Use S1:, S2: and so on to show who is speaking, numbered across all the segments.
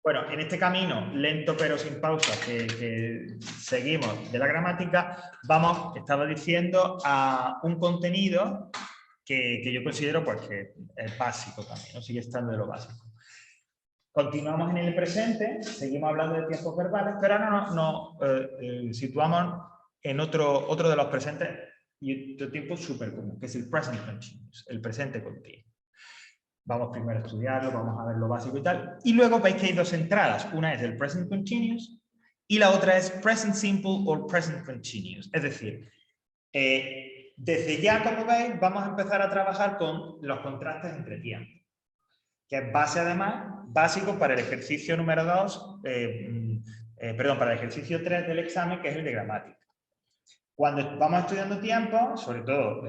S1: Bueno, en este camino lento pero sin pausa que seguimos de la gramática, estaba diciendo, a un contenido que yo considero pues, que es básico también, ¿no? Sigue estando de lo básico. Continuamos en el presente, seguimos hablando de tiempos verbales, pero ahora nos situamos en otro de los presentes y otro tiempo súper común, que es el present continuous, el presente continuo. Vamos primero a estudiarlo, vamos a ver lo básico y tal. Y luego veis que hay dos entradas. Una es el present continuous y la otra es present simple o present continuous. Es decir, desde ya, como veis, vamos a empezar a trabajar con los contrastes entre tiempos, que es base, además, básico para el ejercicio número 2, para el ejercicio 3 del examen, que es el de gramática. Cuando vamos estudiando tiempo, sobre todo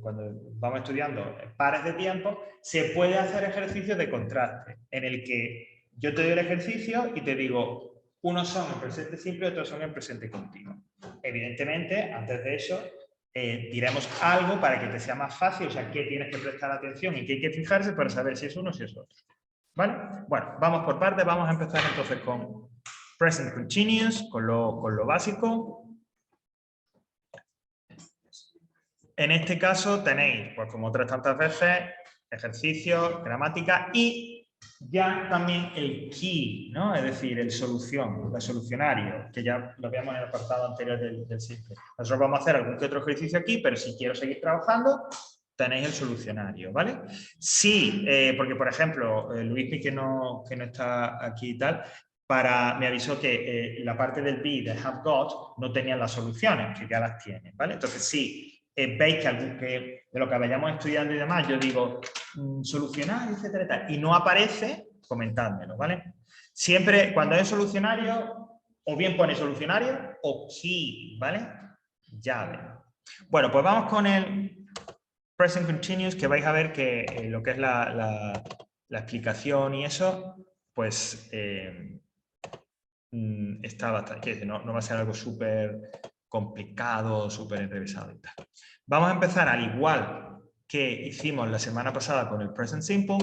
S1: cuando vamos estudiando pares de tiempo, se puede hacer ejercicios de contraste, en el que yo te doy el ejercicio y te digo, unos son en presente simple y otros son en presente continuo. Evidentemente, antes de eso, diremos algo para que te sea más fácil, o sea, qué tienes que prestar atención y qué hay que fijarse para saber si es uno o si es otro. ¿Vale? Bueno, vamos por partes, vamos a empezar entonces con present continuous, con lo básico. En este caso tenéis, pues como otras tantas veces, ejercicios, gramática y ya también el key, ¿no? Es decir, el solucionario, que ya lo veíamos en el apartado anterior del simple. Nosotros vamos a hacer algún que otro ejercicio aquí, pero si quiero seguir trabajando, tenéis el solucionario, ¿vale? Sí, porque por ejemplo, Luis, que no está aquí y tal, me avisó que la parte del be, de have got, no tenían las soluciones, que ya las tienen, ¿vale? Entonces sí, veis que de lo que vayamos estudiando y demás, yo digo solucionario, etcétera, etcétera, y no aparece, comentádmelo, ¿vale? Siempre, cuando hay solucionario, o bien pone solucionario o key, ¿vale? Llave. Bueno, pues vamos con el present continuous, que vais a ver que lo que es la explicación y eso, pues está bastante, no va a ser algo súper complicado, súper enrevesado y tal. Vamos a empezar, al igual que hicimos la semana pasada con el present simple,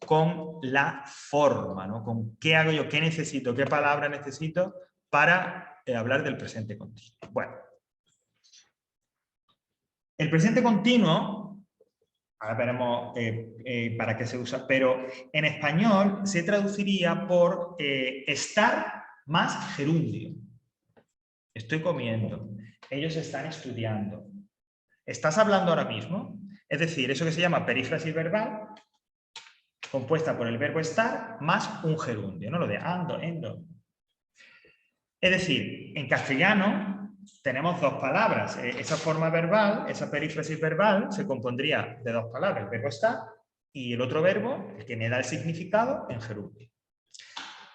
S1: con la forma, ¿no? Con qué hago yo, qué necesito, qué palabra necesito para hablar del presente continuo. Bueno, el presente continuo, ahora veremos para qué se usa, pero en español se traduciría por estar más gerundio. Estoy comiendo. Ellos están estudiando. ¿Estás hablando ahora mismo? Es decir, eso que se llama perífrasis verbal, compuesta por el verbo estar más un gerundio, ¿no? Lo de ando, endo. Es decir, en castellano tenemos dos palabras. Esa forma verbal, esa perífrasis verbal, se compondría de dos palabras, el verbo estar y el otro verbo, el que me da el significado, en gerundio.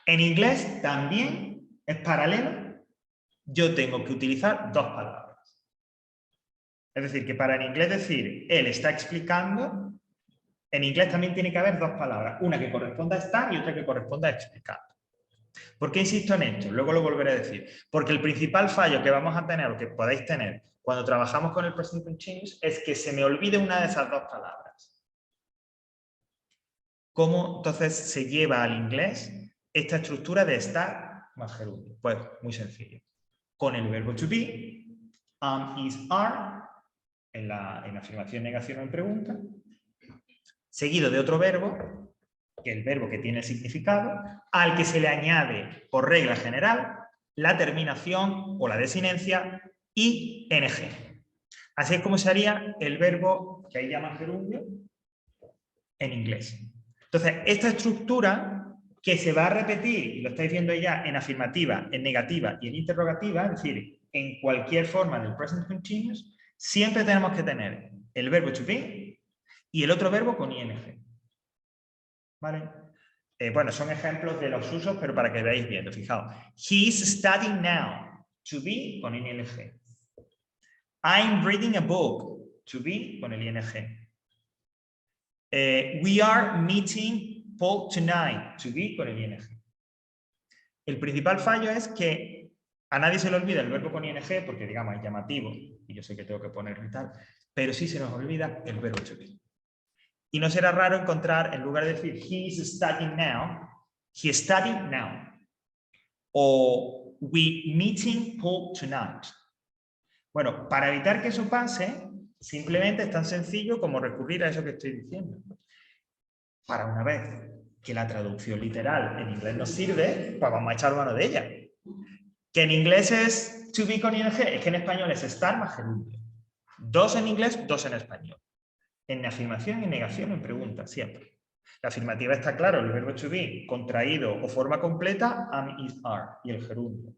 S1: En inglés también es paralelo. Yo tengo que utilizar dos palabras. Es decir, que para en inglés decir él está explicando, en inglés también tiene que haber dos palabras, una que corresponda a estar y otra que corresponda a explicar. ¿Por qué insisto en esto? Luego lo volveré a decir. Porque el principal fallo que vamos a tener o que podéis tener cuando trabajamos con el present continuous es que se me olvide una de esas dos palabras. ¿Cómo entonces se lleva al inglés esta estructura de estar más gerundio? Pues muy sencillo. Con el verbo to be, is, are, en la afirmación, negación o en pregunta, seguido de otro verbo, que es el verbo que tiene el significado, al que se le añade, por regla general, la terminación o la desinencia ing. Así es como se haría el verbo que ahí llaman gerundio en inglés. Entonces, esta estructura que se va a repetir, y lo estáis viendo ya en afirmativa, en negativa y en interrogativa, es decir, en cualquier forma del present continuous, siempre tenemos que tener el verbo to be y el otro verbo con ing. ¿Vale? Bueno, son ejemplos de los usos, pero para que veáis bien, fijaos. He is studying now. To be con ing. I'm reading a book. To be con el ing. We are meeting Paul tonight. To be con el ing. El principal fallo es que a nadie se le olvida el verbo con ing porque, digamos, es llamativo y yo sé que tengo que ponerlo y tal, pero sí se nos olvida el verbo to be. Y no será raro encontrar, en lugar de decir he is studying now, He studied now. O we meeting Paul tonight. Bueno, para evitar que eso pase, simplemente es tan sencillo como recurrir a eso que estoy diciendo. Para una vez que la traducción literal en inglés nos sirve, pues vamos a echar mano de ella. Que en inglés es to be con ing, es que en español es estar más gerundio. Dos en inglés, dos en español. En afirmación y negación, en pregunta, siempre. La afirmativa está claro, el verbo to be, contraído o forma completa, am, is, are, y el gerundio.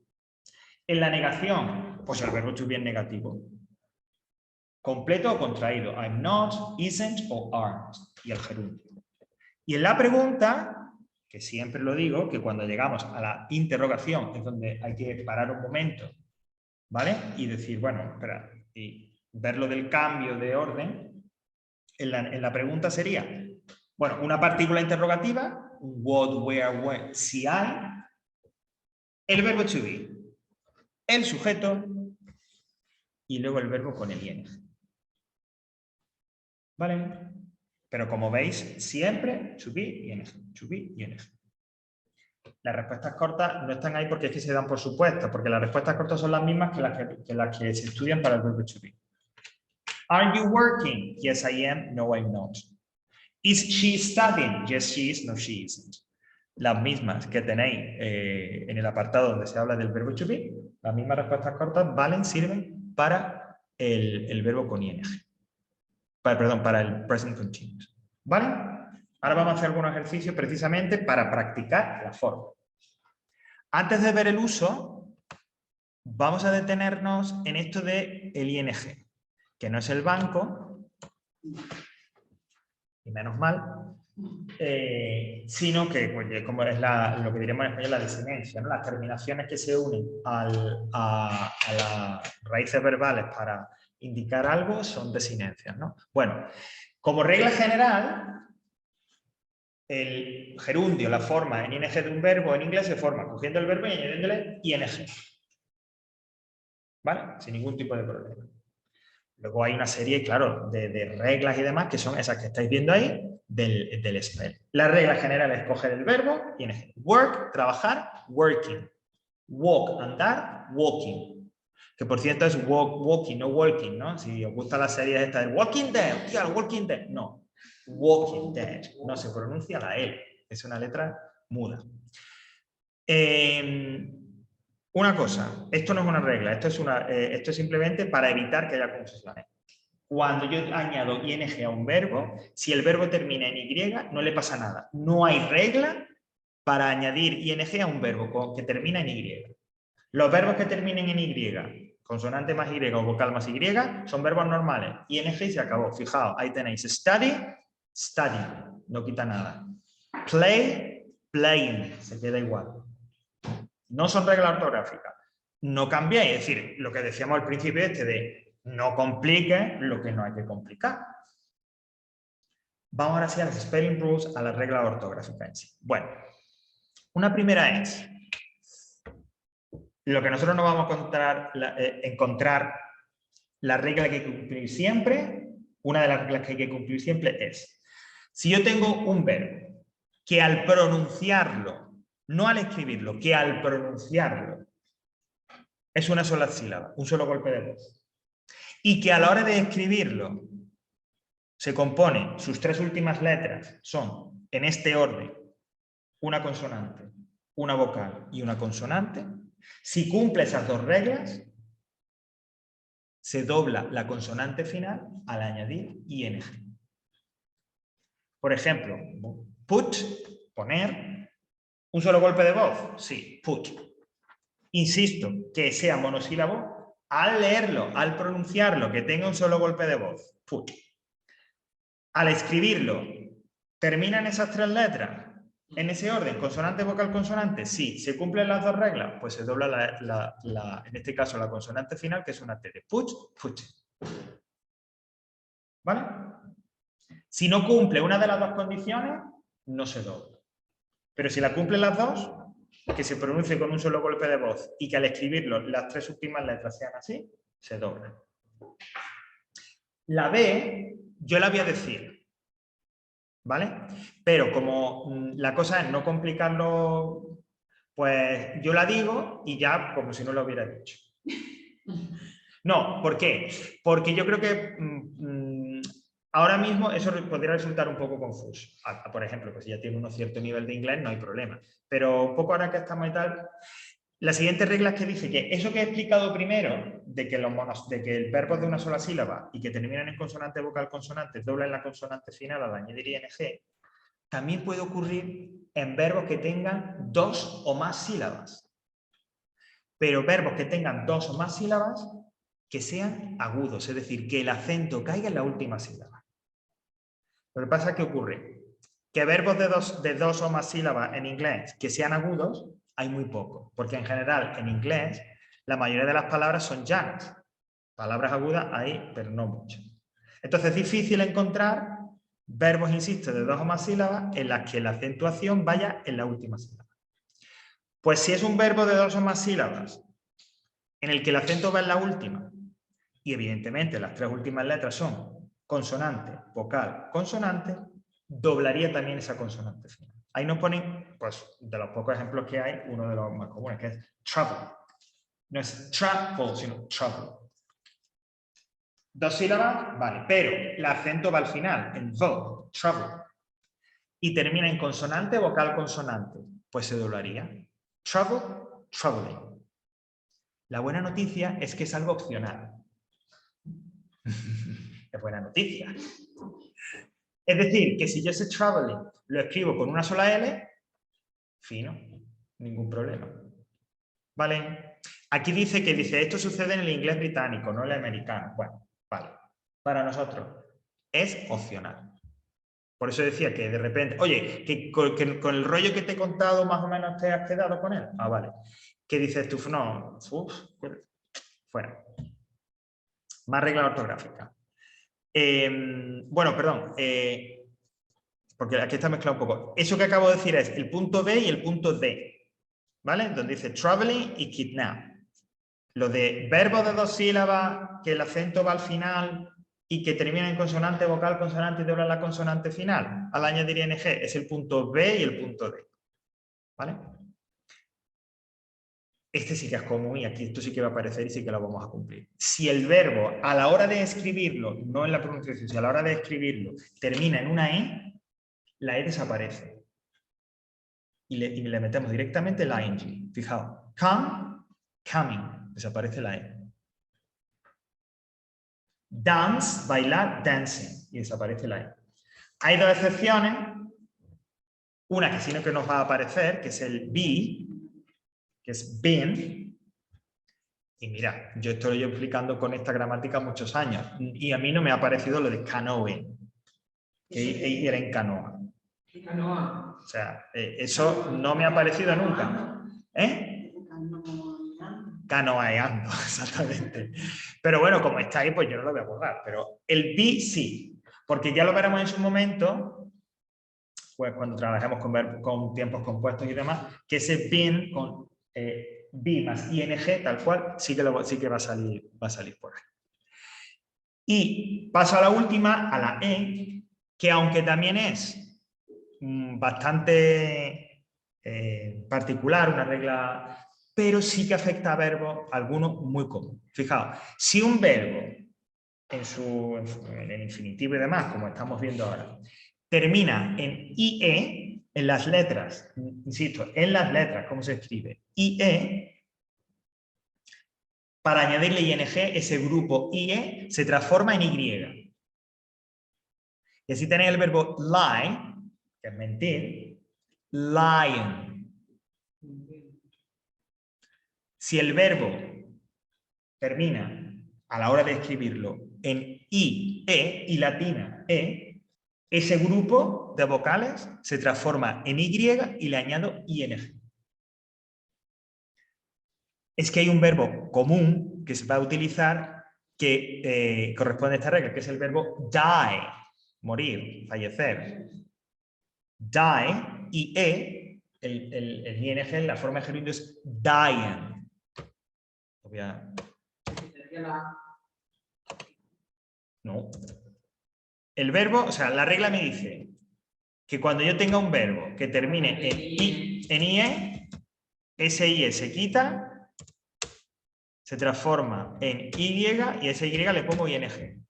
S1: En la negación, pues el verbo to be es negativo. Completo o contraído, I'm not, isn't o aren't, y el gerundio. Y en la pregunta, que siempre lo digo, que cuando llegamos a la interrogación es donde hay que parar un momento, ¿vale? Y decir, bueno, espera, y ver lo del cambio de orden, en la pregunta sería, bueno, una partícula interrogativa, what, where, when, si hay, el verbo to be, el sujeto y luego el verbo con el ing. ¿Vale? Pero como veis, siempre to be y ing, to be y ing. Las respuestas cortas no están ahí porque es que se dan por supuesto, porque las respuestas cortas son las mismas que las que se estudian para el verbo to be. Are you working? Yes, I am. No, I'm not. Is she studying? Yes, she is. No, she isn't. Las mismas que tenéis en el apartado donde se habla del verbo to be, las mismas respuestas cortas valen, sirven para el verbo con ing. Perdón, para el present continuous. ¿Vale? Ahora vamos a hacer algunos ejercicios precisamente para practicar la forma. Antes de ver el uso, vamos a detenernos en esto de el ing, que no es el banco, y menos mal, sino que, pues, como es lo que diremos en español, la disinencia, ¿no? Las terminaciones que se unen a las raíces verbales para indicar algo son desinencias, ¿no? Bueno, como regla general, el gerundio, la forma en ing de un verbo en inglés se forma cogiendo el verbo y añadiéndole ing. ¿Vale? Sin ningún tipo de problema. Luego hay una serie, claro, de reglas y demás que son esas que estáis viendo ahí del spell. La regla general es coger el verbo ing. Work, trabajar, working. Walk, andar, walking. Que por cierto es walking, no walking, ¿no? Si os gusta la serie esta de Walking Dead, hostia, el Walking Dead. No, Walking Dead. No se pronuncia la L. Es una letra muda. Una cosa, esto no es una regla, esto es simplemente para evitar que haya confusiones. Cuando yo añado ing a un verbo, si el verbo termina en y, no le pasa nada. No hay regla para añadir ing a un verbo que termina en y. Los verbos que terminen en y, consonante más y o vocal más y, son verbos normales. ing y se acabó. Fijaos, ahí tenéis study, study, no quita nada. Play, playing, se queda igual. No son reglas ortográficas. No cambiáis, es decir, lo que decíamos al principio de no compliques lo que no hay que complicar. Vamos ahora sí a las spelling rules, a las reglas ortográficas en sí. Bueno, una primera es lo que nosotros nos vamos a encontrar la regla que hay que cumplir siempre. Una de las reglas que hay que cumplir siempre es, si yo tengo un verbo que al pronunciarlo, no al escribirlo, que al pronunciarlo es una sola sílaba, un solo golpe de voz, y que a la hora de escribirlo se compone, sus tres últimas letras son, en este orden, una consonante, una vocal y una consonante, si cumple esas dos reglas, se dobla la consonante final al añadir ing. Por ejemplo, put, poner, un solo golpe de voz, sí, put. Insisto, que sea monosílabo, al leerlo, al pronunciarlo, que tenga un solo golpe de voz, put. Al escribirlo, ¿terminan esas tres letras en ese orden? ¿Consonante, vocal, consonante? Sí. ¿Se cumplen las dos reglas? Pues se dobla en este caso la consonante final, que es una T de put, put. ¿Vale? Si no cumple una de las dos condiciones, no se dobla. Pero si la cumplen las dos, que se pronuncie con un solo golpe de voz y que al escribirlo las tres últimas letras sean así, se dobla. La B, yo la voy a decir. ¿vale? Pero como la cosa es no complicarlo, pues yo la digo y ya como si no lo hubiera dicho. No, ¿por qué? Porque yo creo que ahora mismo eso podría resultar un poco confuso. Por ejemplo, pues si ya tiene un cierto nivel de inglés no hay problema. Pero un poco ahora que estamos y tal, la siguiente regla es que dice que eso que he explicado primero, de que el verbo es de una sola sílaba y que terminan en consonante, vocal, consonante, doblan la consonante final al añadir ing, también puede ocurrir en verbos que tengan 2 o más sílabas. Pero verbos que tengan 2 o más sílabas que sean agudos, es decir, que el acento caiga en la última sílaba. Lo que pasa es que ocurre que verbos de dos o más sílabas en inglés que sean agudos hay muy poco, porque en general en inglés la mayoría de las palabras son llanas. Palabras agudas hay, pero no muchas. Entonces es difícil encontrar verbos, insisto, de 2 o más sílabas en las que la acentuación vaya en la última sílaba. Pues si es un verbo de 2 o más sílabas en el que el acento va en la última, y evidentemente las 3 últimas letras son consonante, vocal, consonante, doblaría también esa consonante final. Ahí nos ponen, pues, de los pocos ejemplos que hay, uno de los más comunes, que es trouble. No es travel, sino trouble. 2 sílabas, vale, pero el acento va al final, en vo, trouble. Y termina en consonante, vocal, consonante. Pues se doblaría. Trouble, troubling. La buena noticia es que es algo opcional. Es buena noticia. Es decir, que si yo ese traveling lo escribo con una sola L, fino, ningún problema. ¿Vale? Aquí dice que esto sucede en el inglés británico, no en el americano. Bueno, vale. Para nosotros es opcional. Por eso decía que de repente, oye, que con el rollo que te he contado más o menos te has quedado con él. Ah, vale. ¿Qué dices tú? No, fuera. Más regla ortográfica. Bueno, perdón. Porque aquí está mezclado un poco. Eso que acabo de decir es el punto B y el punto D. ¿Vale? Donde dice traveling y kidnap. Lo de verbos de 2 sílabas, que el acento va al final y que termina en consonante, vocal, consonante y dobla la consonante final, al añadir ing, es el punto B y el punto D. ¿Vale? Este sí que es común y aquí esto sí que va a aparecer y sí que lo vamos a cumplir. Si el verbo, a la hora de escribirlo, no en la pronunciación, si a la hora de escribirlo, termina en una E, la E desaparece. Y le metemos directamente la ing. Fijaos, come, coming, desaparece la E. Dance, bailar, dancing, y desaparece la E. Hay 2 excepciones, una que sí que nos va a aparecer, que es el be, que es been, y mira, yo esto lo llevo explicando con esta gramática muchos años, y a mí no me ha parecido lo de canoeing, que era en canoa.
S2: Canoa.
S1: O sea, eso no me ha parecido nunca. ¿Eh? Canoeando, exactamente. Pero bueno, como está ahí, pues yo no lo voy a borrar. Pero el be sí, porque ya lo veremos en su momento, pues cuando trabajemos con tiempos compuestos y demás, que ese been con be más ing, tal cual, sí que va a salir por ahí. Y paso a la última, a la E, que aunque también es bastante particular, una regla, pero sí que afecta a verbos, algunos muy comunes. Fijaos, si un verbo en el infinitivo y demás, como estamos viendo ahora, termina en IE, en las letras, insisto, en las letras, ¿cómo se escribe? IE, para añadirle ing, ese grupo IE se transforma en Y. Y así tenéis el verbo lie, que es mentir, lying. Si el verbo termina a la hora de escribirlo en IE y latina E, ese grupo de vocales se transforma en Y y le añado ING. Es que hay un verbo común que se va a utilizar que corresponde a esta regla, que es el verbo die, morir, fallecer. Die y el ING en la forma de gerundio es dying. No. El verbo, o sea, la regla me dice que cuando yo tenga un verbo que termine en IE, ese IE se quita, se transforma en Y y ese Y le pongo ING.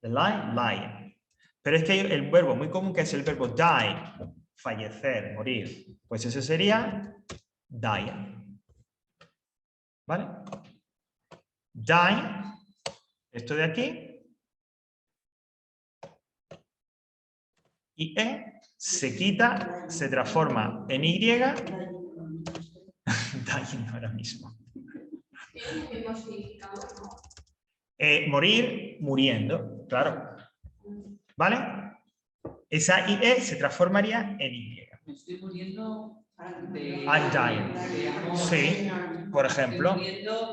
S1: The lie, lying. Pero es que hay el verbo muy común que es el verbo die, fallecer, morir. Pues ese sería dying. ¿Vale? Die, esto de aquí, y se quita, se transforma en Y. Dying ahora mismo. Morir, muriendo, claro. ¿Vale? Esa IE se transformaría en Y.
S2: Me estoy muriendo de...
S1: I'm dying. Sí, por ejemplo.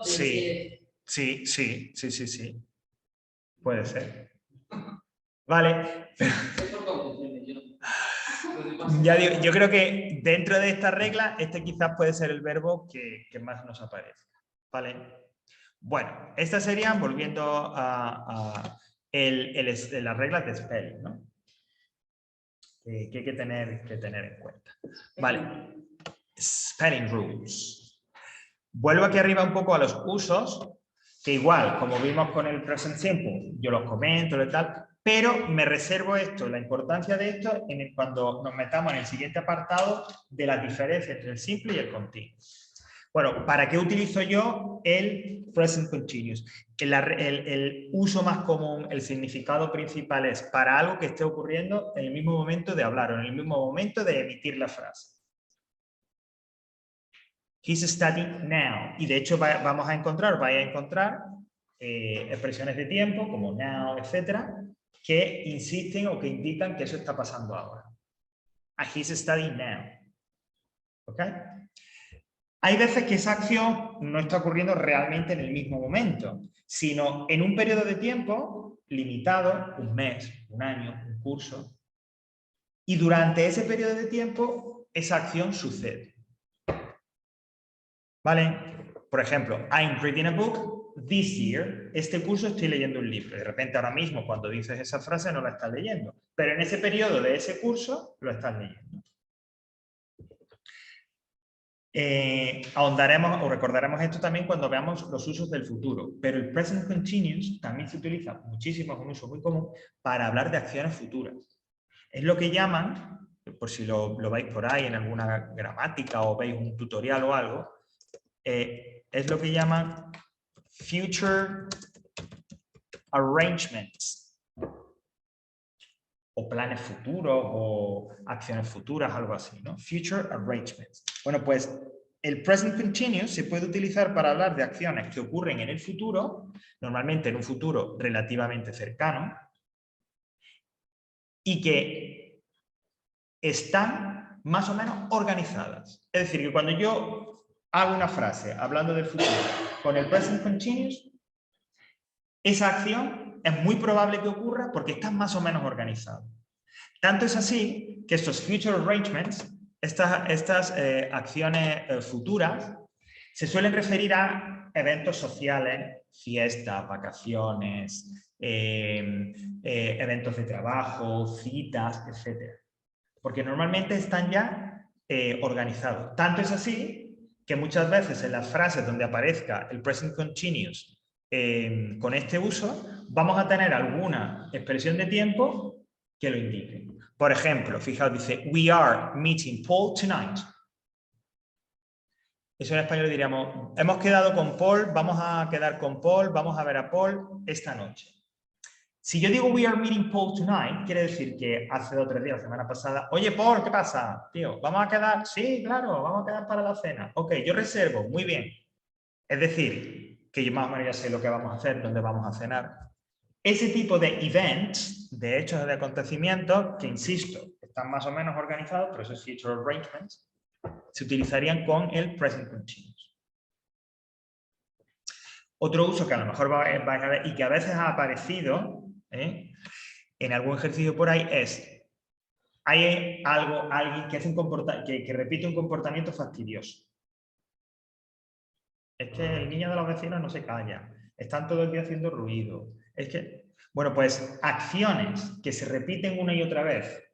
S1: Sí, sí, sí, sí, sí, sí. Puede ser. Vale. Ya digo, yo creo que dentro de esta regla, este quizás puede ser el verbo que más nos aparece. ¿Vale? Bueno, estas serían, volviendo a las reglas de spelling, ¿no? Que hay que tener en cuenta. Vale. Spelling rules. Vuelvo aquí arriba un poco a los usos, que igual, como vimos con el present simple, yo los comento y tal, pero me reservo esto, la importancia de esto, cuando nos metamos en el siguiente apartado de las diferencias entre el simple y el continuo. Bueno, ¿para qué utilizo yo el present continuous? El uso más común, el significado principal es para algo que esté ocurriendo en el mismo momento de hablar o en el mismo momento de emitir la frase. He's studying now. Y de hecho vais a encontrar expresiones de tiempo como now, etcétera, que insisten o que indican que eso está pasando ahora. He's studying now. ¿Ok? Hay veces que esa acción no está ocurriendo realmente en el mismo momento, sino en un periodo de tiempo limitado, un mes, un año, un curso, y durante ese periodo de tiempo esa acción sucede. ¿Vale? Por ejemplo, I'm reading a book this year. Este curso estoy leyendo un libro. De repente ahora mismo cuando dices esa frase no la estás leyendo, pero en ese periodo de ese curso lo estás leyendo. Ahondaremos o recordaremos esto también cuando veamos los usos del futuro, pero el present continuous también se utiliza muchísimo, es un uso muy común para hablar de acciones futuras. Es lo que llaman, por si lo veis por ahí en alguna gramática o veis un tutorial o algo, es lo que llaman future arrangements o planes futuros o acciones futuras, algo así, ¿no? Future arrangements. Bueno, pues el present continuous se puede utilizar para hablar de acciones que ocurren en el futuro, normalmente en un futuro relativamente cercano, y que están más o menos organizadas. Es decir, que cuando yo hago una frase hablando del futuro con el present continuous, esa acción es muy probable que ocurra porque está más o menos organizado. Tanto es así que estos future arrangements, estas acciones futuras, se suelen referir a eventos sociales, fiestas, vacaciones, eventos de trabajo, citas, etc. Porque normalmente están ya organizados. Tanto es así que muchas veces en las frases donde aparezca el present continuous con este uso, vamos a tener alguna expresión de tiempo que lo indique. Por ejemplo, fijaos, dice, we are meeting Paul tonight. Eso en español diríamos, hemos quedado con Paul, vamos a quedar con Paul, vamos a ver a Paul esta noche. Si yo digo we are meeting Paul tonight, quiere decir que hace 2 o 3 días, la semana pasada, oye Paul, ¿qué pasa? Tío, ¿vamos a quedar? Sí, claro, vamos a quedar para la cena. Ok, yo reservo, muy bien. Es decir, que yo más o menos ya sé lo que vamos a hacer, dónde vamos a cenar. Ese tipo de events, de hechos, de acontecimientos, que insisto, están más o menos organizados, pero esos future arrangements, se utilizarían con el present continuous. Otro uso que a lo mejor vais a ver y que a veces ha aparecido en algún ejercicio por ahí es, hay alguien que, hace que repite un comportamiento fastidioso. Es que el niño de los vecinos no se calla, están todo el día haciendo ruido. Es que, bueno, pues acciones que se repiten una y otra vez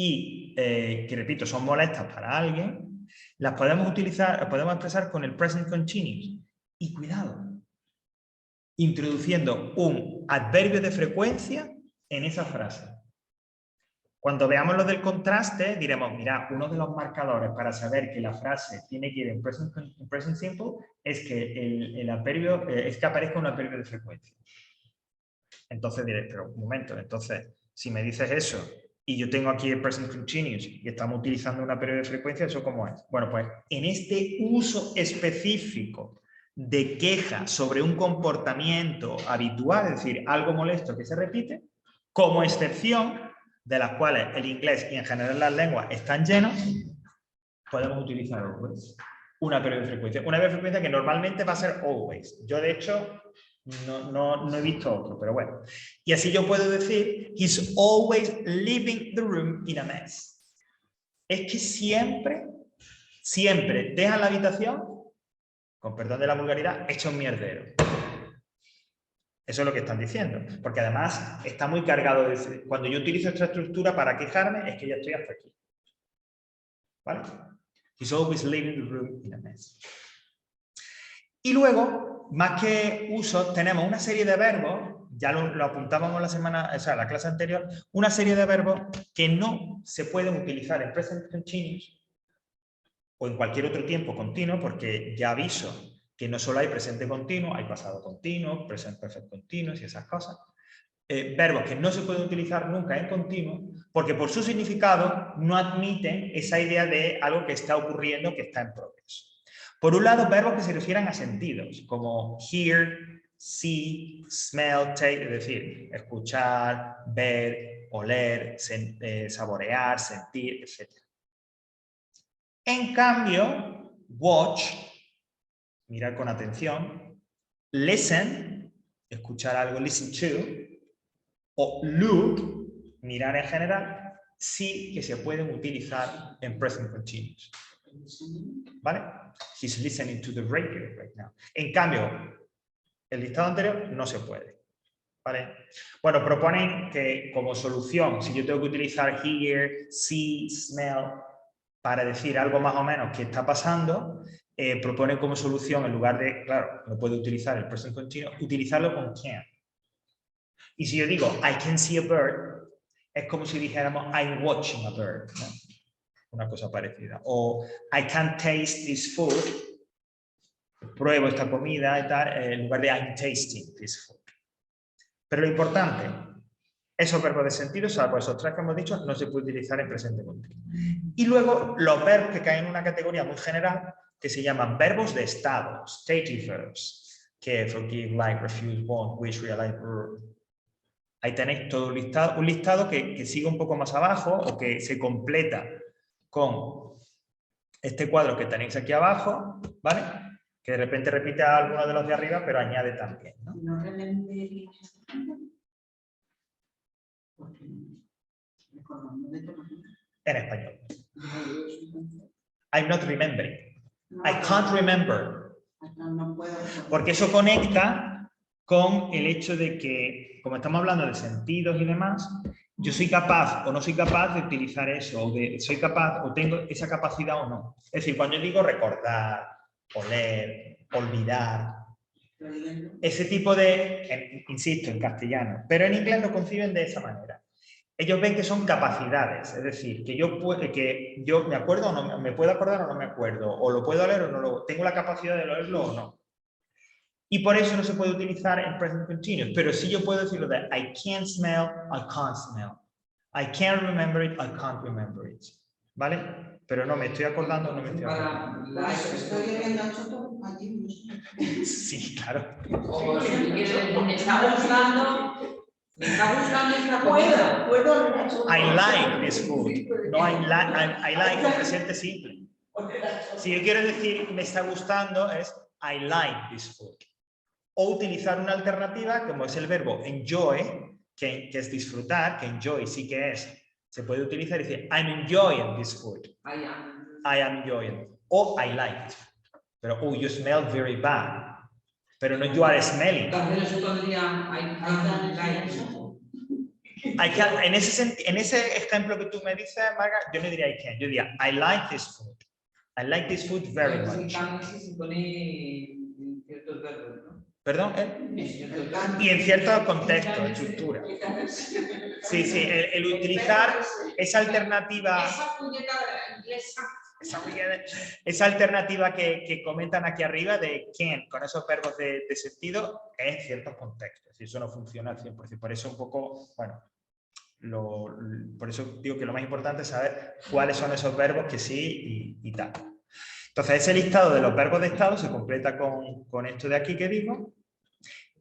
S1: y que, repito, son molestas para alguien, las podemos utilizar, las podemos expresar con el present continuous. Y cuidado, introduciendo un adverbio de frecuencia en esa frase. Cuando veamos lo del contraste, diremos, mira, uno de los marcadores para saber que la frase tiene que ir en present simple es que el adverbio, es que aparezca un adverbio de frecuencia. Entonces diré, pero un momento, entonces, si me dices eso y yo tengo aquí el present continuous y estamos utilizando un adverbio de frecuencia, ¿eso cómo es? Bueno, pues en este uso específico de queja sobre un comportamiento habitual, es decir, algo molesto que se repite, como excepción, de las cuales el inglés y en general las lenguas están llenos, podemos utilizar always. Una adverbio de frecuencia. Una adverbio de frecuencia que normalmente va a ser always. Yo, de hecho, no he visto otro, pero bueno. Y así yo puedo decir, he's always leaving the room in a mess. Es que siempre deja la habitación, con perdón de la vulgaridad, hecho un mierdero. Eso es lo que están diciendo, porque además está muy cargado de... Cuando yo utilizo esta estructura para quejarme, es que ya estoy hasta aquí. ¿Vale? He's always leaving the room in a mess. Y luego, más que usos, tenemos una serie de verbos, ya lo apuntábamos la clase anterior, una serie de verbos que no se pueden utilizar en present continuous o en cualquier otro tiempo continuo, porque ya aviso que no solo hay presente continuo, hay pasado continuo, present perfect continuous y esas cosas. Verbos que no se pueden utilizar nunca en continuo, porque por su significado no admiten esa idea de algo que está ocurriendo, que está en progreso. Por un lado, verbos que se refieran a sentidos, como hear, see, smell, take, es decir, escuchar, ver, oler, saborear, sentir, etc. En cambio, watch, mirar con atención, listen, escuchar algo, listen to, o look, mirar en general, sí que se pueden utilizar en present continuous. ¿Vale? He's listening to the radio right now. En cambio, el listado anterior no se puede. ¿Vale? Bueno, proponen que como solución, si yo tengo que utilizar hear, see, smell, para decir algo más o menos que está pasando, propone como solución, en lugar de, claro, no puedo utilizar el present continuous, utilizarlo con can. Y si yo digo, I can see a bird, es como si dijéramos, I'm watching a bird, ¿no? Una cosa parecida. O I can taste this food, pruebo esta comida y tal, en lugar de I'm tasting this food. Pero lo importante, esos verbos de sentido, salvo esos tres que hemos dicho, no se puede utilizar en presente continuo. Y luego los verbos que caen en una categoría muy general, que se llaman verbos de estado, stative verbs, que forgive, like, refuse, want, wish, realize, ahí tenéis todo un listado que sigue un poco más abajo o que se completa con este cuadro que tenéis aquí abajo, ¿vale? Que de repente repite a alguno de los de arriba, pero añade también, ¿no? En español. I'm not remembering. I can't remember. Porque eso conecta con el hecho de que, como estamos hablando de sentidos y demás, yo soy capaz o no soy capaz de utilizar eso, o soy capaz o tengo esa capacidad o no. Es decir, cuando yo digo recordar, oler, olvidar, ese tipo de, insisto, en castellano, pero en inglés lo conciben de esa manera. Ellos ven que son capacidades, es decir, que yo me acuerdo o no me puedo acordar o no me acuerdo, o lo puedo leer o no lo tengo la capacidad de leerlo o no. Y por eso no se puede utilizar en present continuous, pero sí yo puedo decirlo de I can't smell, I can't smell. I can't remember it, I can't remember it. ¿Vale? Pero no me estoy acordando, no me estoy acordando. Sí, claro.
S2: O si me está gustando esta comida.
S1: I like this food. No, I like con presente simple. Si yo quiero decir me está gustando es I like this food. O utilizar una alternativa como es el verbo enjoy, que es disfrutar, que enjoy sí que es. Se puede utilizar y decir I'm enjoying this food. I am enjoying. O I like it. Pero oh, you smell very bad. Pero no you are smelling.
S2: También se podría I like it.
S1: En ese ejemplo que tú me dices, Marga, yo no diría I can, yo diría I like this food. I like this food very much.
S2: Se pone en ciertos verbos, ¿no?
S1: ¿Perdón? Y en ciertos contextos, estructura. Sí, sí, el utilizar esa alternativa. Esa alternativa que comentan aquí arriba de can con esos verbos de sentido es en ciertos contextos. Y eso no funciona al 100%. Por eso un poco, bueno, por eso digo que lo más importante es saber cuáles son esos verbos que sí y tal. Entonces, ese listado de los verbos de estado se completa con esto de aquí que digo.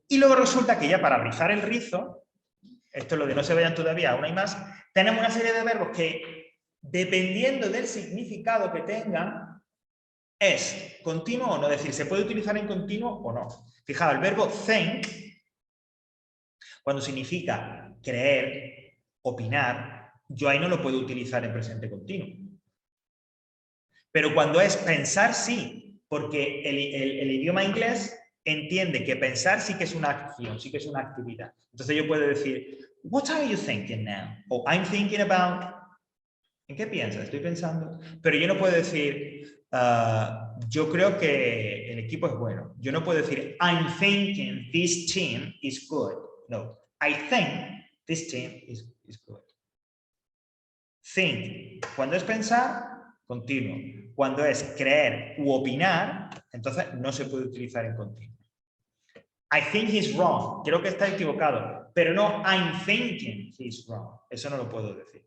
S1: Y luego resulta que ya para rizar el rizo, esto es lo de no se vayan todavía, aún hay más, tenemos una serie de verbos que, dependiendo del significado que tengan, es continuo o no, es decir, se puede utilizar en continuo o no. Fijaos, el verbo think, cuando significa creer, opinar, yo ahí no lo puedo utilizar en presente continuo. Pero cuando es pensar, sí, porque el idioma inglés entiende que pensar sí que es una acción, sí que es una actividad. Entonces yo puedo decir, what are you thinking now? O I'm thinking about... ¿En qué piensas? Estoy pensando. Pero yo no puedo decir, yo creo que el equipo es bueno. Yo no puedo decir, I'm thinking this team is good. No, I think this team is good. Think, cuando es pensar, continuo. Cuando es creer u opinar, entonces no se puede utilizar en continuo. I think he's wrong. Creo que está equivocado. Pero no, I'm thinking he's wrong. Eso no lo puedo decir.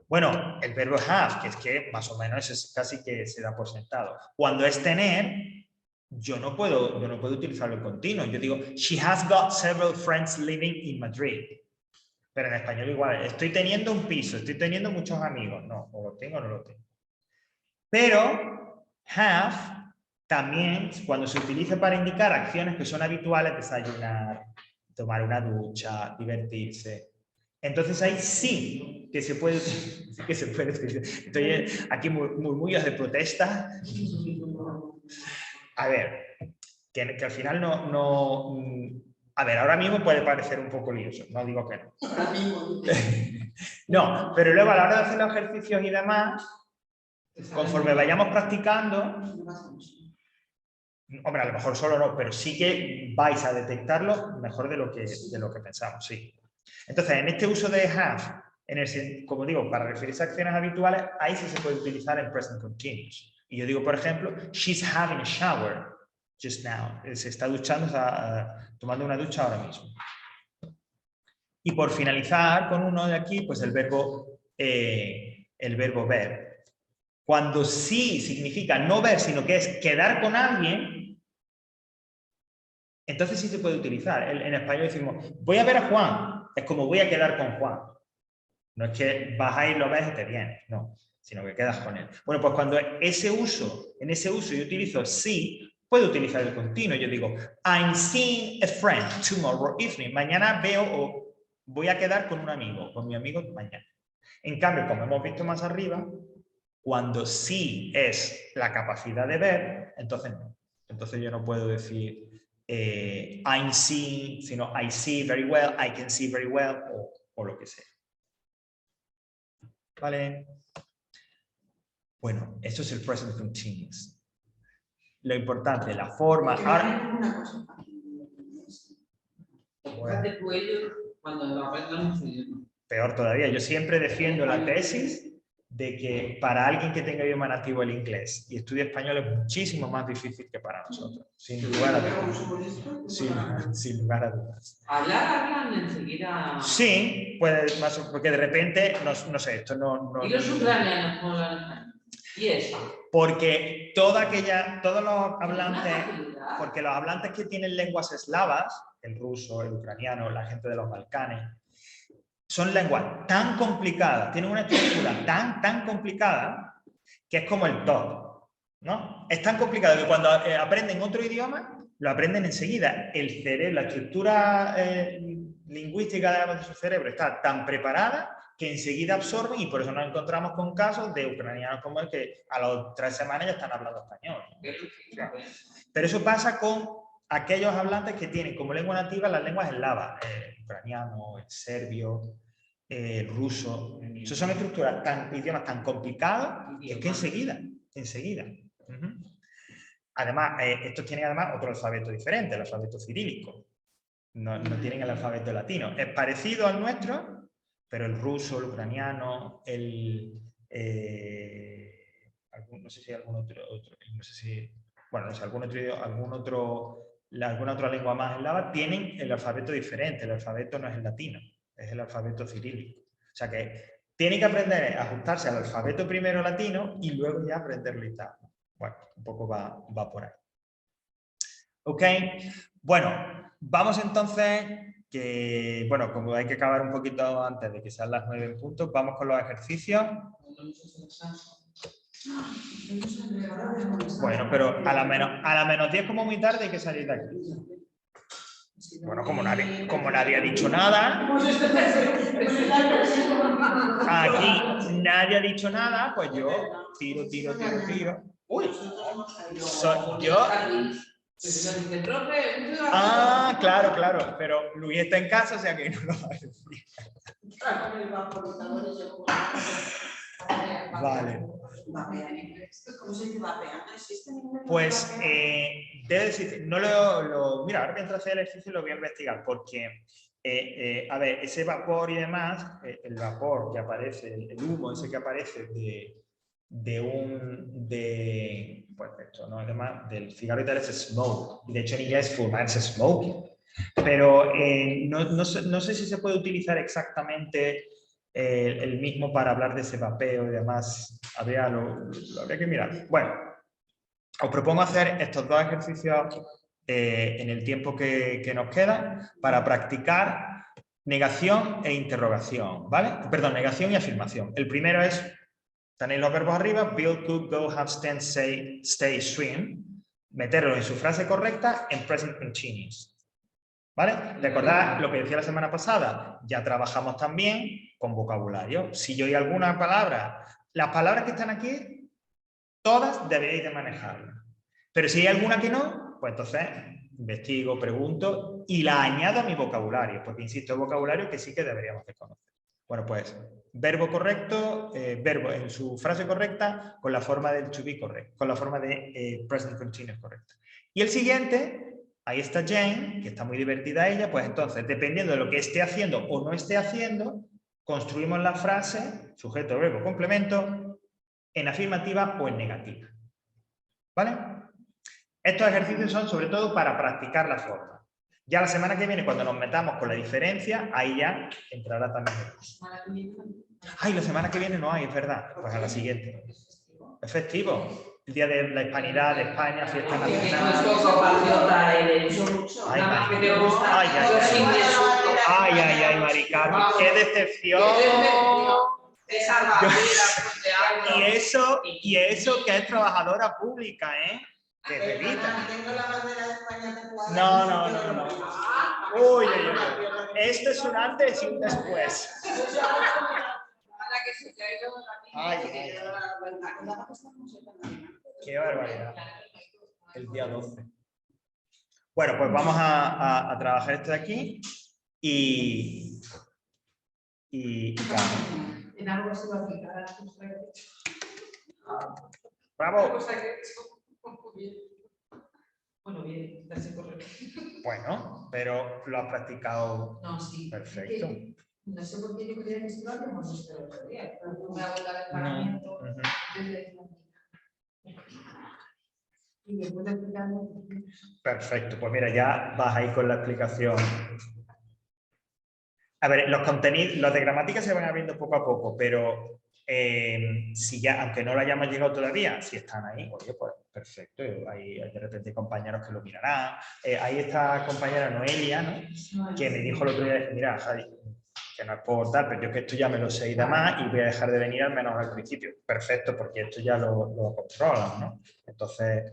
S1: Bueno, el verbo have, que es que más o menos es casi que se da por sentado. Cuando es tener, yo no puedo utilizarlo en continuo. Yo digo, she has got several friends living in Madrid. Pero en español igual, estoy teniendo un piso, estoy teniendo muchos amigos. No, o lo tengo o no lo tengo. Pero have también, cuando se utiliza para indicar acciones que son habituales, desayunar, tomar una ducha, divertirse, entonces ahí sí que se puede utilizar. Estoy aquí murmullos de protesta. A ver, que al final no... A ver, ahora mismo puede parecer un poco lioso, no digo que no. No, pero luego a la hora de hacer los ejercicios y demás, conforme vayamos practicando, hombre, a lo mejor solo no, pero sí que vais a detectarlo mejor de lo que pensamos, sí. Entonces, en este uso de have, como digo, para referirse a acciones habituales, ahí sí se puede utilizar en present continuous. Y yo digo, por ejemplo, she's having a shower just now. Se está duchando, está tomando una ducha ahora mismo. Y por finalizar con uno de aquí, pues el verbo ver. Cuando sí significa no ver, sino que es quedar con alguien, entonces sí se puede utilizar. En español decimos, voy a ver a Juan. Es como voy a quedar con Juan. No es que vas a ir, lo ves y te vienes, no, sino que quedas con él. Bueno, pues cuando en ese uso yo utilizo sí, puedo utilizar el continuo. Yo digo, I'm seeing a friend tomorrow evening. Mañana veo o voy a quedar con un amigo, con mi amigo mañana. En cambio, como hemos visto más arriba, cuando sí es la capacidad de ver, entonces no. Entonces yo no puedo decir I'm seeing, sino I see very well, I can see very well, o lo que sea. ¿Vale? Bueno, esto es el present continuous. Lo importante, la forma... Ahora... Peor todavía, yo siempre defiendo la tesis de que para alguien que tenga idioma nativo el inglés y estudie español es muchísimo más difícil que para nosotros, sin lugar a dudas. Sin lugar a dudas.
S2: Hablan enseguida.
S1: Sí, pues más, porque de repente, no sé, esto no...
S2: ¿Y los ucranianos cómo hablan? ¿Y eso?
S1: Porque todos los hablantes, porque los hablantes que tienen lenguas eslavas, el ruso, el ucraniano, la gente de los Balcanes, son lenguas tan complicadas, tienen una estructura tan complicada que es como el top, ¿no? Es tan complicado que cuando aprenden otro idioma, lo aprenden enseguida. El cerebro, la estructura lingüística de su cerebro está tan preparada que enseguida absorben, y por eso nos encontramos con casos de ucranianos como el que a las 3 semanas ya están hablando español, ¿no? Pero eso pasa con aquellos hablantes que tienen como lengua nativa las lenguas eslava, el ucraniano, el serbio, el ruso. Eso son estructuras, idiomas tan complicados que es que enseguida. Además, estos tienen además otro alfabeto diferente, el alfabeto cirílico. No tienen el alfabeto latino. Es parecido al nuestro, pero el ruso, el ucraniano, no sé si hay algún otro, no sé si, bueno, no sé, alguna otra lengua más eslava, tienen el alfabeto diferente. El alfabeto no es el latino, es el alfabeto cirílico. O sea que tienen que aprender a ajustarse al alfabeto primero latino y luego ya aprenderlo y tal. Bueno, un poco va por ahí. ¿Ok? Bueno, vamos entonces, que, bueno, como hay que acabar un poquito antes de que sean las 9 en punto, vamos con los ejercicios. Bueno, pero a la menos 10 como muy tarde hay que salir de aquí. Bueno, como nadie ha dicho nada, aquí nadie ha dicho nada, pues yo tiro. Uy, yo... Ah, claro, pero Luis está en casa, o sea que no lo va a decir. Vale.
S3: ¿Cómo se dice vapea? ¿No existe ningún
S1: Pues, debo decir, mira, ahora mientras hacer el ejercicio lo voy a investigar, porque, a ver, ese vapor y demás, el vapor que aparece, el humo ese que aparece pues esto, ¿no? Además, del cigarro y tal es smoke, y de hecho en inglés es fumar, es smoking. Pero no sé si se puede utilizar exactamente el mismo para hablar de ese vapeo y demás. Lo habría que mirar. Bueno, os propongo hacer estos dos ejercicios en el tiempo que nos queda para practicar negación e interrogación, ¿vale? Perdón, negación y afirmación. El primero es, tenéis los verbos arriba, build, cook, go, have, stand, say, stay, swim, meterlo en su frase correcta en present continuous. ¿Vale? Recordad lo que decía la semana pasada, ya trabajamos también con vocabulario. Si yo oí alguna palabra, las palabras que están aquí, todas deberéis de manejarlas. Pero si hay alguna que no, pues entonces investigo, pregunto y la añado a mi vocabulario, porque insisto, es vocabulario que sí que deberíamos de conocer. Bueno, pues verbo correcto, verbo en su frase correcta con la forma del to be correcto, con la forma de present continuous correcta. Y el siguiente, ahí está Jane, que está muy divertida ella, pues entonces, dependiendo de lo que esté haciendo o no esté haciendo, construimos la frase, sujeto, verbo, complemento, en afirmativa o en negativa. ¿Vale? Estos ejercicios son sobre todo para practicar la forma. Ya la semana que viene, cuando nos metamos con la diferencia, ahí ya entrará también el curso. Ay, la semana que viene no hay, es verdad. Pues a la siguiente. Es festivo. El Día de la Hispanidad de España, fiesta nacional. Ay, Mari Carmen, qué decepción. Y eso que es trabajadora pública, ¿eh? Que bebita. No. Uy. Esto es un antes y un después. Ay. Qué barbaridad. El día 12. Bueno, pues vamos a trabajar esto de aquí y claro.
S3: En algo se va a aplicar.
S1: Bravo.
S3: Bueno, bien, casi correcto.
S1: Bueno, pero lo has practicado.
S3: No, sí.
S1: Perfecto.
S3: No sé por qué yo creía que esto lo hacemos esto el otro día. Me hago el emparamiento desde y después de explicarlo.
S1: Perfecto, pues mira, ya vas ahí con la explicación. A ver, los contenidos, los de gramática se van abriendo poco a poco, pero si ya, aunque no lo hayamos llegado todavía, si están ahí, oye, pues perfecto, hay de repente compañeros que lo mirarán. Ahí está compañera Noelia, ¿no? Que me dijo el otro día, mira, Javi, que no es por tal, pero yo que esto ya me lo sé y demás y voy a dejar de venir al menos al principio. Perfecto, porque esto ya lo controlan, ¿no? Entonces...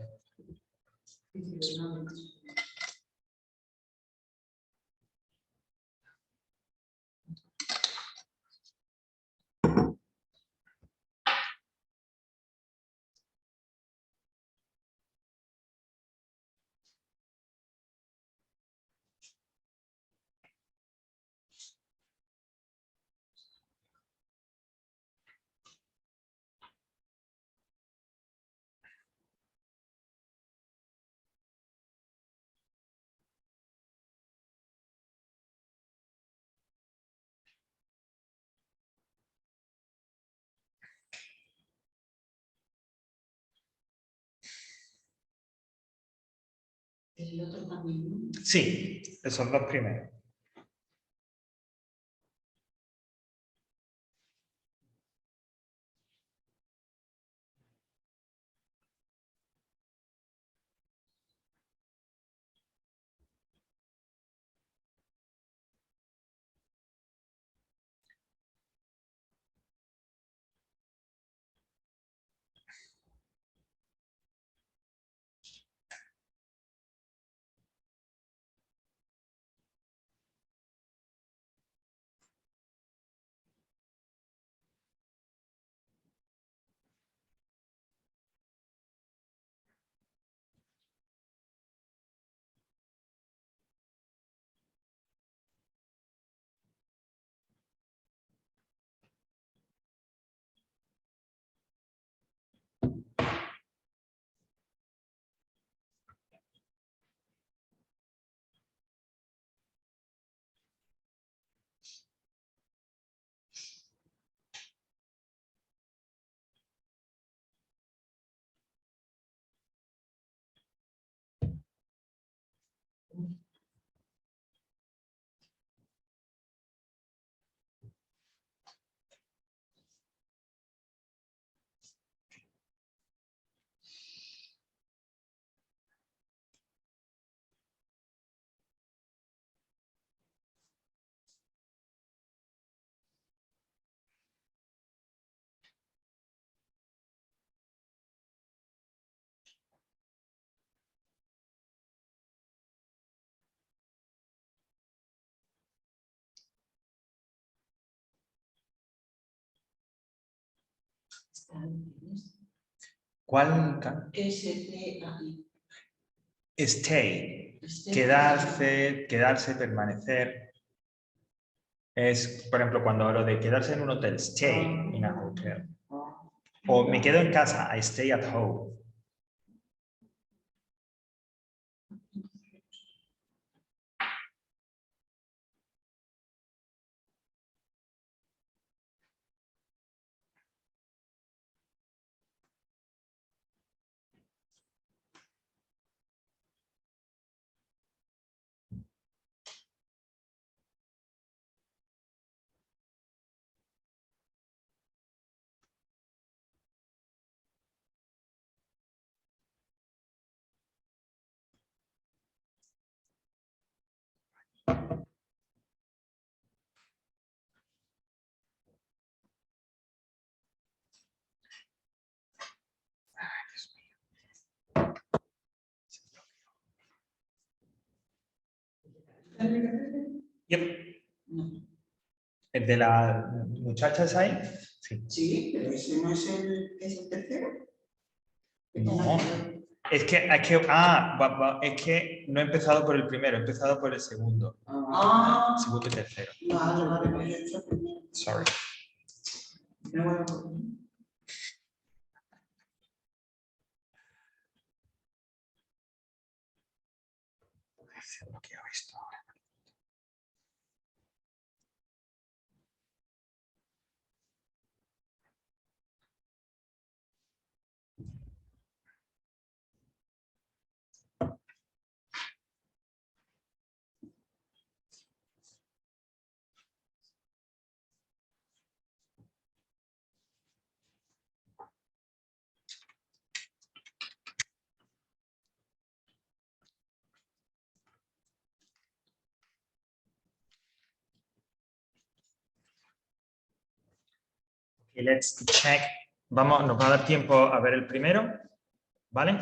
S3: El otro también, ¿no?
S1: Sí, esos dos primeros. ¿Cuál?
S3: S-T-A-I.
S1: Stay. Quedarse, quedarse, permanecer. Es, por ejemplo, cuando hablo de quedarse en un hotel, stay in a hotel. O me quedo en casa, I stay at home. Yep. ¿El de la muchacha es ahí? Sí.
S4: Sí, pero ese no es el tercero.
S1: No. Es que no he empezado por el primero, he empezado por el segundo.
S4: Ah,
S1: Segundo y tercero.
S4: vale, pues yo he hecho primero.
S1: Sorry.
S4: Pero bueno,
S1: Se ha bloqueado esto ahora. Okay, let's check. Vamos, nos va a dar tiempo a ver el primero, ¿vale?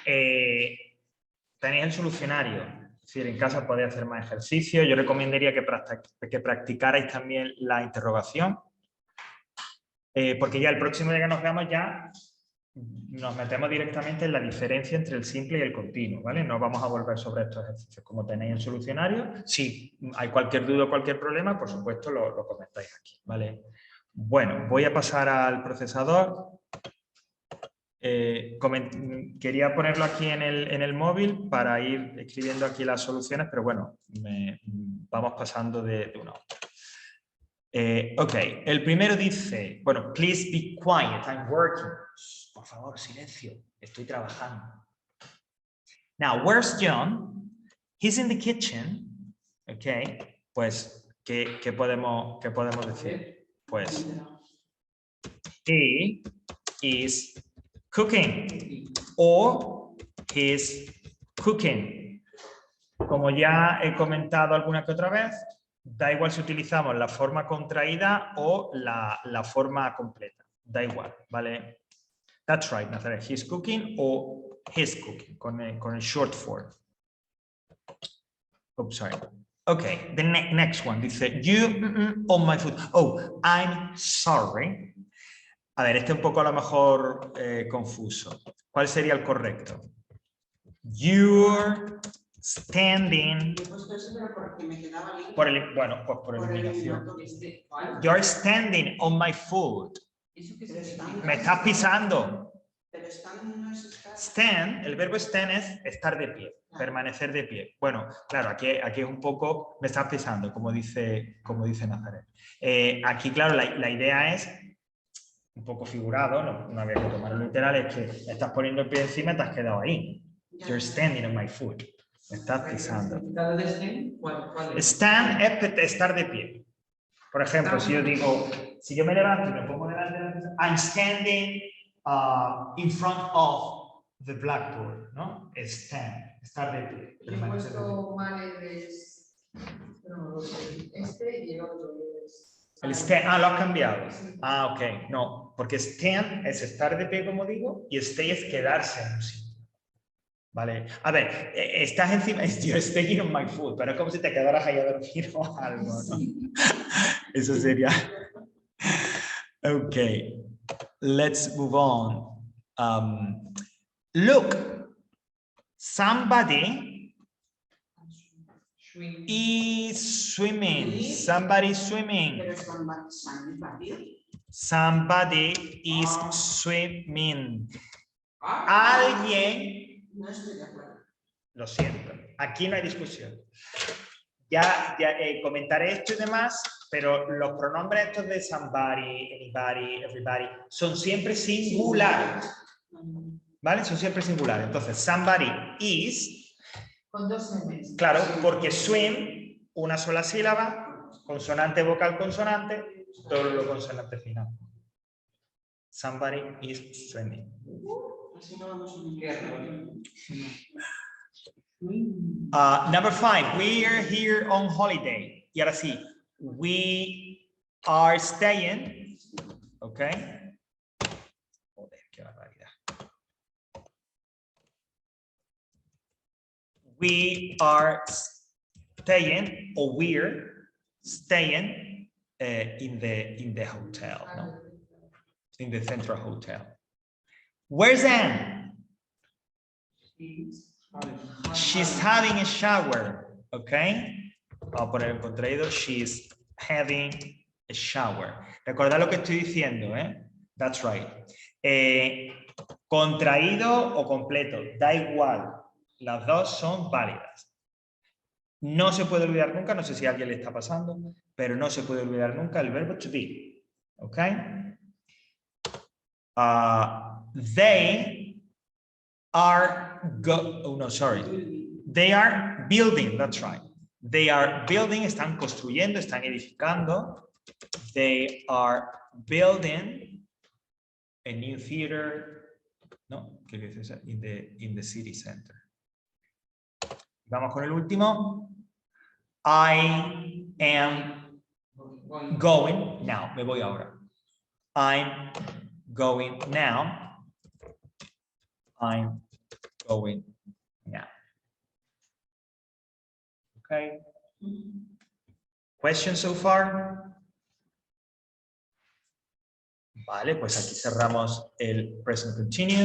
S1: Tenéis el solucionario, es decir, en casa podéis hacer más ejercicios. Yo recomendaría que practicarais también la interrogación, porque ya el próximo día que nos veamos ya nos metemos directamente en la diferencia entre el simple y el continuo, ¿vale? No vamos a volver sobre estos ejercicios como tenéis en solucionario. Si hay cualquier duda o cualquier problema, por supuesto lo comentáis aquí, ¿vale? Bueno, voy a pasar al procesador. Quería ponerlo aquí en el móvil para ir escribiendo aquí las soluciones, pero bueno, vamos pasando de una a otra. Ok, el primero dice, bueno, please be quiet, I'm working. Por favor, silencio, estoy trabajando. Now, where's John? He's in the kitchen. Ok, pues, ¿qué podemos decir? Pues, he is cooking or he's cooking. Como ya he comentado alguna que otra vez, da igual si utilizamos la forma contraída o la forma completa. Da igual, ¿vale? That's right, Nazaret. He's cooking or he's cooking con el short form. Oops, sorry. Okay, the next one. Dice, you on my food. Oh, I'm sorry. A ver, este es un poco a lo mejor confuso. ¿Cuál sería el correcto? You're standing. Bueno, pues por eliminación. You're standing on my food. Me estás pisando.
S4: Pero stand no es estar.
S1: Stand, el verbo stand es estar de pie, permanecer de pie. Bueno, claro, aquí es un poco, me estás pisando, como dice Nazaret. Aquí, claro, la idea es un poco figurado, no había que tomarlo literal, es que me estás poniendo el pie encima y te has quedado ahí. You're standing on my foot. Me estás pisando.
S2: ¿Cuál es?
S1: Stand es estar de pie. Por ejemplo, si yo digo, si yo me levanto y me pongo delante de la mesa, I'm standing in front of the blackboard, ¿no? Stand, estar de pie.
S3: Yo he puesto mal este y el otro es.
S1: El stand, lo has cambiado. Ok, no, porque stand es estar de pie, como digo, y stay es quedarse en un sitio. Vale, a ver, estás encima, you're staying on my foot, pero es como si te quedaras ahí a dormir o algo, ¿no? Eso sería. Ok, let's move on. Look, somebody is swimming. Somebody is swimming. Somebody is swimming. Alguien.
S4: No estoy de acuerdo.
S1: Lo siento, aquí no hay discusión. Ya comentaré esto y demás, pero los pronombres estos de somebody, anybody, everybody, son siempre singulares. ¿Vale? Son siempre singulares. Entonces, somebody is.
S3: Con dos M's.
S1: Claro, porque swim, una sola sílaba, consonante, vocal, consonante, todo lo consonante final. Somebody is swimming.
S4: Así no vamos a
S1: Number 5, we are here on holiday. Y ahora sí, we are staying. Ok. Joder, qué barbaridad. We are staying, or we're staying in the hotel, no? In the Central Hotel. Where's Anne? She's having a shower, okay? Vamos a poner en contraído. She's having a shower. Recordad lo que estoy diciendo, ¿eh? That's right. Contraído o completo, da igual. Las dos son válidas. No se puede olvidar nunca, no sé si a alguien le está pasando, pero no se puede olvidar nunca el verbo to be, okay? They are They are building, that's right. They are building, están construyendo, están edificando. They are building a new theater, no, ¿qué dices? In the city center. Vamos con el último. I am going now. Me voy ahora. I'm going now. I'm going now. Okay. Questions so far? Vale, pues aquí cerramos el present continuous.